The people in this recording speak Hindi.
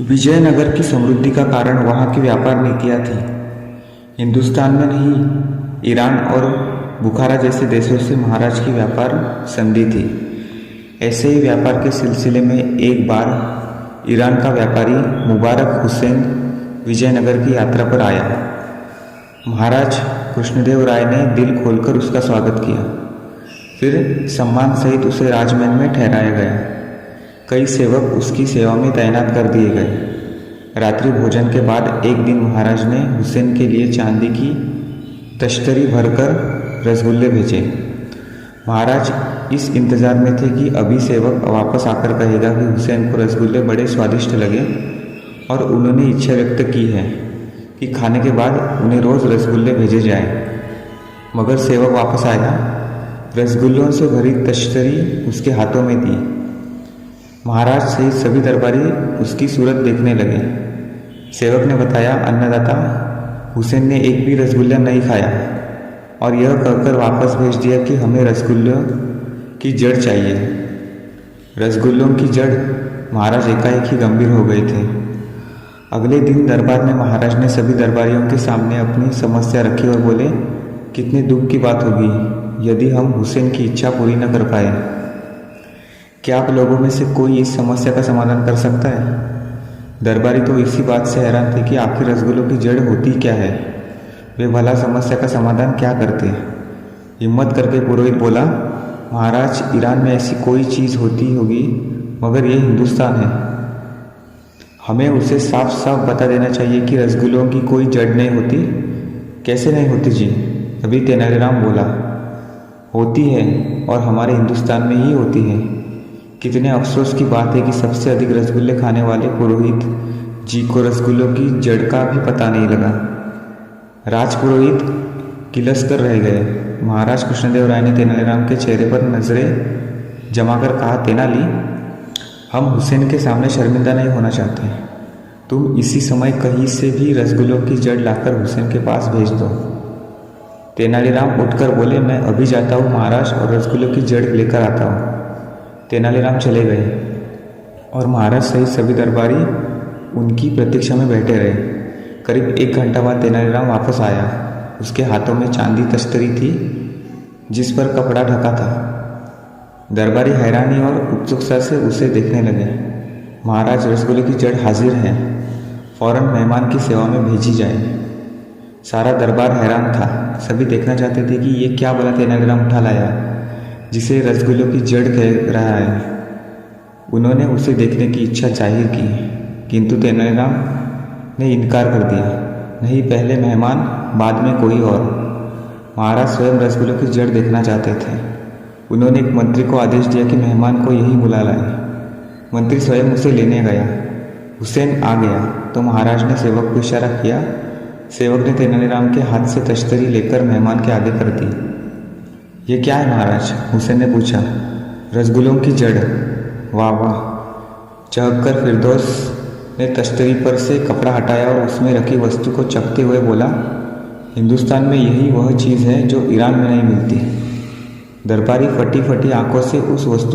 विजयनगर की समृद्धि का कारण वहाँ की व्यापार नीतियाँ थी। हिंदुस्तान में नहीं, ईरान और बुखारा जैसे देशों से महाराज की व्यापार संधि थी। ऐसे ही व्यापार के सिलसिले में एक बार ईरान का व्यापारी मुबारक हुसैन विजयनगर की यात्रा पर आया। महाराज कृष्णदेव राय ने दिल खोलकर उसका स्वागत किया। फिर सम्मान सहित उसे राजमहल में ठहराया गया। कई सेवक उसकी सेवा में तैनात कर दिए गए। रात्रि भोजन के बाद एक दिन महाराज ने हुसैन के लिए चांदी की तश्तरी भरकर रसगुल्ले भेजे। महाराज इस इंतज़ार में थे कि अभी सेवक वापस आकर कहेगा कि हुसैन को रसगुल्ले बड़े स्वादिष्ट लगे और उन्होंने इच्छा व्यक्त की है कि खाने के बाद उन्हें रोज़ रसगुल्ले भेजे जाएं। मगर सेवक वापस आया। रसगुल्लों से भरी तश्तरी उसके हाथों में दी। महाराज सहित सभी दरबारी उसकी सूरत देखने लगे। सेवक ने बताया, अन्नदाता हुसैन ने एक भी रसगुल्ला नहीं खाया और यह कहकर वापस भेज दिया कि हमें रसगुल्लों की जड़ चाहिए। रसगुल्लों की जड़। महाराज एकाएक ही गंभीर हो गए थे। अगले दिन दरबार में महाराज ने सभी दरबारियों के सामने अपनी समस्या रखी और बोले, कितने दुख की बात होगी यदि हम हुसैन की इच्छा पूरी न कर पाए। क्या आप लोगों में से कोई इस समस्या का समाधान कर सकता है? दरबारी तो इसी बात से हैरान थे कि आखिर रसगुल्लों की जड़ होती क्या है। वे भला समस्या का समाधान क्या करते। हिम्मत करके पुरोहित बोला, महाराज ईरान में ऐसी कोई चीज़ होती होगी मगर ये हिंदुस्तान है। हमें उसे साफ साफ बता देना चाहिए कि रसगुल्लों की कोई जड़ नहीं होती। कैसे नहीं होती जी? अभी तेनालीराम बोला, होती है और हमारे हिंदुस्तान में ही होती है। कितने अफसोस की बात है कि सबसे अधिक रसगुल्ले खाने वाले पुरोहित जी को रसगुल्लों की जड़ का भी पता नहीं लगा। राजपुरोहित किलस कर रह गए। महाराज कृष्णदेव राय ने तेनालीराम के चेहरे पर नजरें जमाकर कहा, तेनाली, हम हुसैन के सामने शर्मिंदा नहीं होना चाहते। तुम इसी समय कहीं से भी रसगुल्लों की जड़ लाकर हुसैन के पास भेज दो। तेनालीराम उठकर बोले, मैं अभी जाता हूँ महाराज और रसगुल्लों की जड़ लेकर आता हूँ। तेनालीराम चले गए और महाराज सहित सभी दरबारी उनकी प्रतीक्षा में बैठे रहे। करीब 1 घंटा बाद तेनालीराम वापस आया। उसके हाथों में चांदी तश्तरी थी जिस पर कपड़ा ढका था। दरबारी हैरानी और उत्सुकता से उसे देखने लगे। महाराज, रसगुल्ले की जड़ हाजिर है, फौरन मेहमान की सेवा में भेजी जाए। सारा दरबार हैरान था। सभी देखना चाहते थे कि ये क्या भला तेनालीराम उठा लाया जिसे रसगुल्लों की जड़ कह रहा है। उन्होंने उसे देखने की इच्छा जाहिर की, किंतु तेनालीराम ने इनकार कर दिया। नहीं, पहले मेहमान, बाद में कोई और। महाराज स्वयं रसगुल्लों की जड़ देखना चाहते थे। उन्होंने एक मंत्री को आदेश दिया कि मेहमान को यही बुला लाए। मंत्री स्वयं उसे लेने गया। हुसैन आ गया तो महाराज ने सेवक को इशारा किया। सेवक ने तेनालीराम के हाथ से तश्तरी लेकर मेहमान के आगे कर दी। ये क्या है महाराज? हुसैन ने पूछा। रसगुल्लों की जड़। वाह वाह। चहककर फिरदौस ने तश्तरी पर से कपड़ा हटाया और उसमें रखी वस्तु को चखते हुए बोला, हिंदुस्तान में यही वह चीज़ है जो ईरान में नहीं मिलती। दरबारी फटी फटी आंखों से उस वस्तु